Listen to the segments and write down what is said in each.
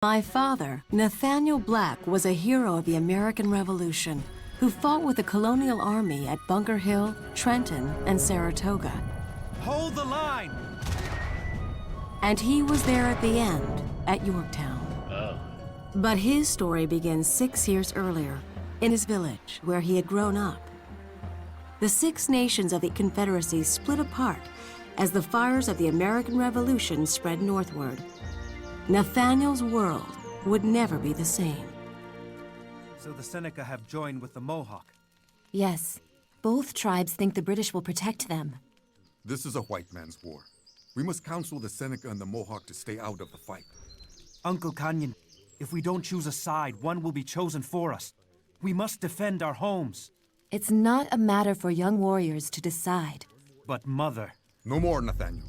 My father, Nathaniel Black, was a hero of the American Revolution who fought with the colonial army at Bunker Hill, Trenton, and Saratoga. Hold the line! And he was there at the end, at Yorktown. Oh. But his story begins 6 years earlier, in his village, where he had grown up. The Six Nations of the Confederacy split apart as the fires of the American Revolution spread northward. Nathaniel's world would never be the same. So the Seneca have joined with the Mohawk. Yes. Both tribes think the British will protect them. This is a white man's war. We must counsel the Seneca and the Mohawk to stay out of the fight. Uncle Kanyon, if we don't choose a side, one will be chosen for us. We must defend our homes. It's not a matter for young warriors to decide. But Mother... No more, Nathaniel.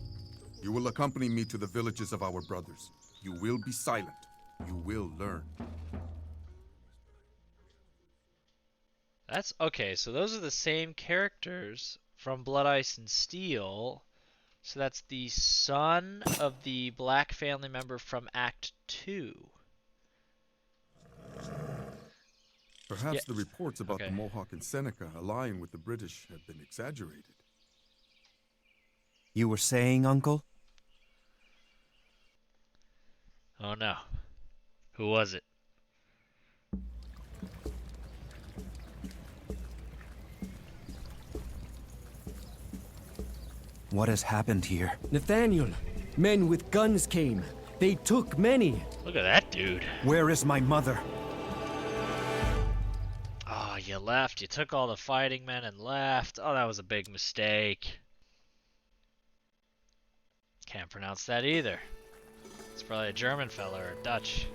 You will accompany me to the villages of our brothers. You will be silent. You will learn. That's okay, so those are the same characters from Blood, Ice, and Steel. So that's the son of the Black family member from Act 2. Perhaps the reports about the Mohawk and Seneca allying with the British have been exaggerated. You were saying, Uncle? Oh no. Who was it? What has happened here? Nathaniel, men with guns came. They took many. Look at that dude. Where is my mother? Oh, you left. You took all the fighting men and left. Oh, that was a big mistake. Can't pronounce that either. It's probably a German fella or Dutch.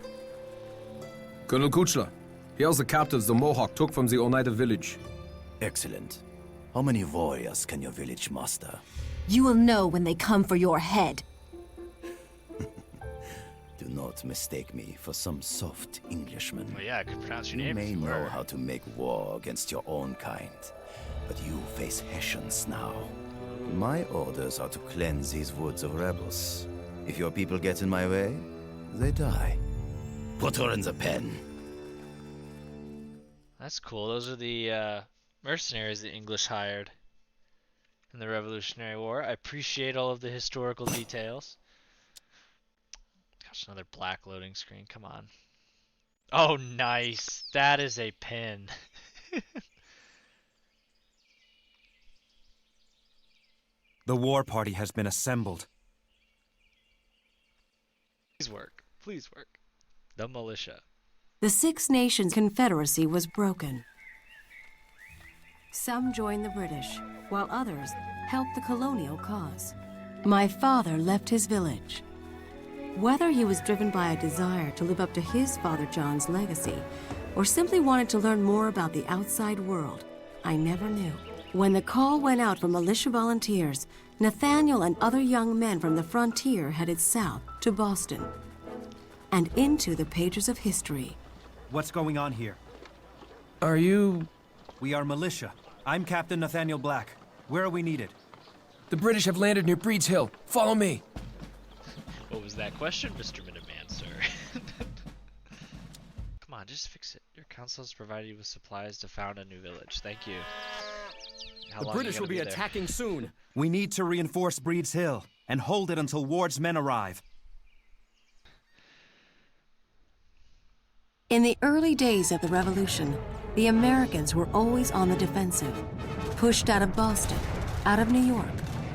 Colonel Kuchler, here's the captives the Mohawk took from the Oneida village. Excellent. How many warriors can your village muster? You will know when they come for your head. Do not mistake me for some soft Englishman. Well, yeah, I could pronounce your You name may if you know were. how to make war against your own kind, but you face Hessians now. My orders are to cleanse these woods of rebels. If your people get in my way, they die. Put her in the pen. That's cool. Those are the mercenaries the English hired in the Revolutionary War. I appreciate all of the historical details. Gosh, another black loading screen. Come on. Oh, nice. That is a pin. The war party has been assembled. Please work. Please work. The militia. The Six Nations Confederacy was broken. Some joined the British, while others helped the colonial cause. My father left his village. Whether he was driven by a desire to live up to his father John's legacy, or simply wanted to learn more about the outside world, I never knew. When the call went out for militia volunteers, Nathaniel and other young men from the frontier headed south to Boston and into the pages of history. What's going on here? Are you... We are militia. I'm Captain Nathaniel Black. Where are we needed? The British have landed near Breed's Hill. Follow me. What was that question, Mr. Minuteman, sir? Come on, just fix it. Your council has provided you with supplies to found a new village. Thank you. How The long are you British will gonna be there? attacking soon. We need to reinforce Breed's Hill and hold it until Ward's men arrive. In the early days of the Revolution, the Americans were always on the defensive. Pushed out of Boston, out of New York,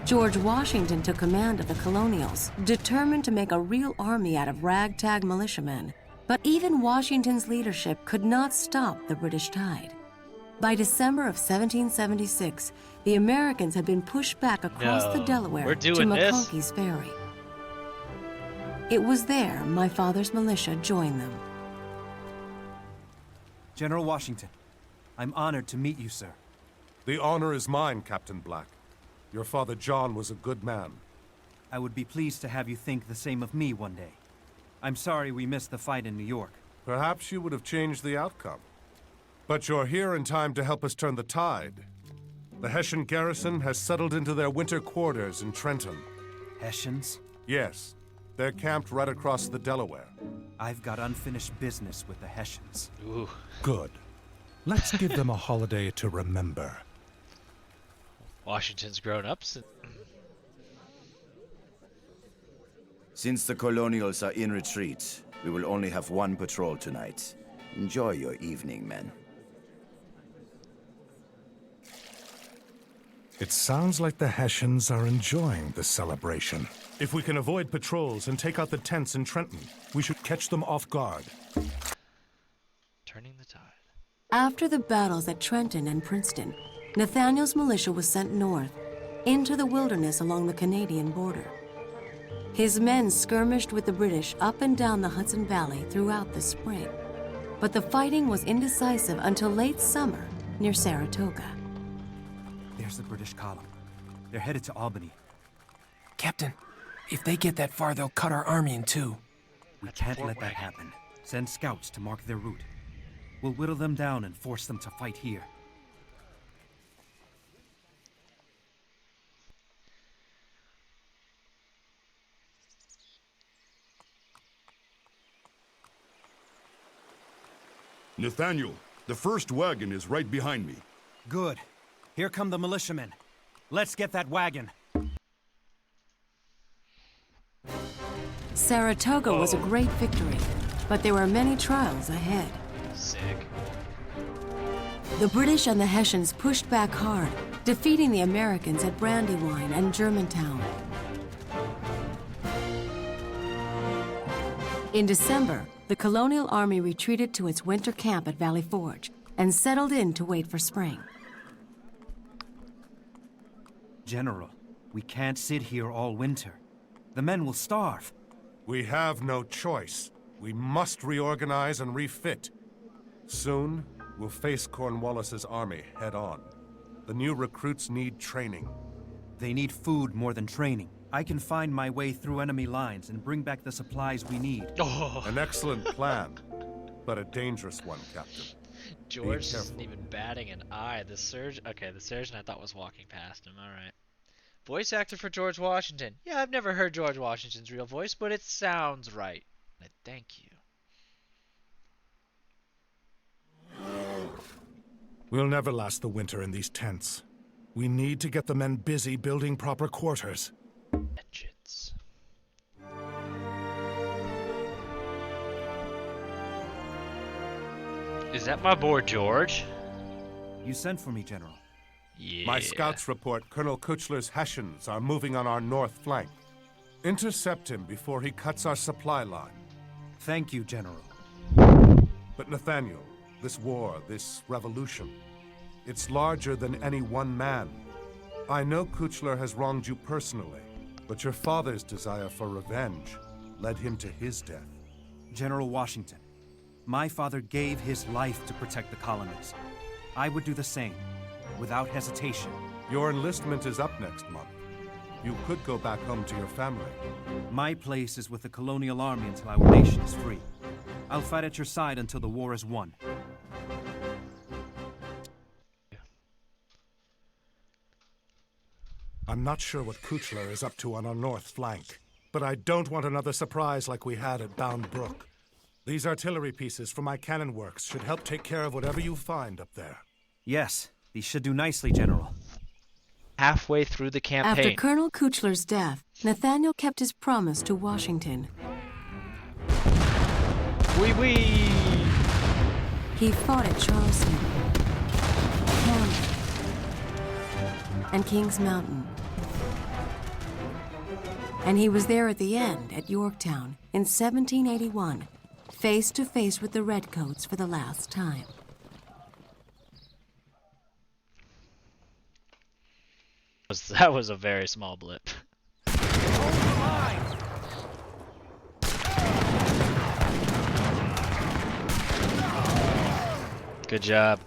George Washington took command of the Colonials, determined to make a real army out of ragtag militiamen. But even Washington's leadership could not stop the British tide. By December of 1776, the Americans had been pushed back across the No, Delaware we're to doing this. McConkey's Ferry. It was there my father's militia joined them. General Washington, I'm honored to meet you, sir. The honor is mine, Captain Black. Your father John was a good man. I would be pleased to have you think the same of me one day. I'm sorry we missed the fight in New York. Perhaps you would have changed the outcome. But you're here in time to help us turn the tide. The Hessian garrison has settled into their winter quarters in Trenton. Hessians? Yes. They're camped right across the Delaware. I've got unfinished business with the Hessians. Ooh. Good. Let's give them a holiday to remember. Washington's grown up since. Since the colonials are in retreat, we will only have one patrol tonight. Enjoy your evening, men. It sounds like the Hessians are enjoying the celebration. If we can avoid patrols and take out the tents in Trenton, we should catch them off guard. Turning the tide. After the battles at Trenton and Princeton, Nathaniel's militia was sent north, into the wilderness along the Canadian border. His men skirmished with the British up and down the Hudson Valley throughout the spring, but the fighting was indecisive until late summer near Saratoga. There's the British column. They're headed to Albany. Captain, if they get that far, they'll cut our army in two. We That's a can't fort let that wagon. happen. Send scouts to mark their route. We'll whittle them down and force them to fight here. Nathaniel, the first wagon is right behind me. Good. Here come the militiamen. Let's get that wagon. Saratoga was a great victory, but there were many trials ahead. Sick. The British and the Hessians pushed back hard, defeating the Americans at Brandywine and Germantown. In December, the colonial army retreated to its winter camp at Valley Forge and settled in to wait for spring. General, we can't sit here all winter. The men will starve. We have no choice. We must reorganize and refit. Soon, we'll face Cornwallis's army head-on. The new recruits need training. They need food more than training. I can find my way through enemy lines and bring back the supplies we need. Oh, An excellent plan, but a dangerous one, Captain. George careful. isn't even batting an eye. The surgeon. Okay, the surgeon I thought was walking past him. All right. Voice actor for George Washington. Yeah, I've never heard George Washington's real voice, but it sounds right. Thank you. We'll never last the winter in these tents. We need to get the men busy building proper quarters. Vengeance. Is that my boy George? You sent for me, General. Yeah. My scouts report Colonel Kuchler's Hessians are moving on our north flank. Intercept him before he cuts our supply line. Thank you, General. But Nathaniel, this war, this revolution, it's larger than any one man. I know Kuchler has wronged you personally, but your father's desire for revenge led him to his death. General Washington, my father gave his life to protect the colonies. I would do the same, without hesitation. Your enlistment is up next month. You could go back home to your family. My place is with the colonial army until our nation is free. I'll fight at your side until the war is won. I'm not sure what Kuchler is up to on our north flank, but I don't want another surprise like we had at Bound Brook. These artillery pieces from my cannon works should help take care of whatever you find up there. Yes, these should do nicely, General. Halfway through the campaign. After Colonel Kuchler's death, Nathaniel kept his promise to Washington. Wee wee! He fought at Charleston, Camden, and Kings Mountain. And he was there at the end at Yorktown in 1781, face to face with the Redcoats for the last time. That was a very small blip. Good job.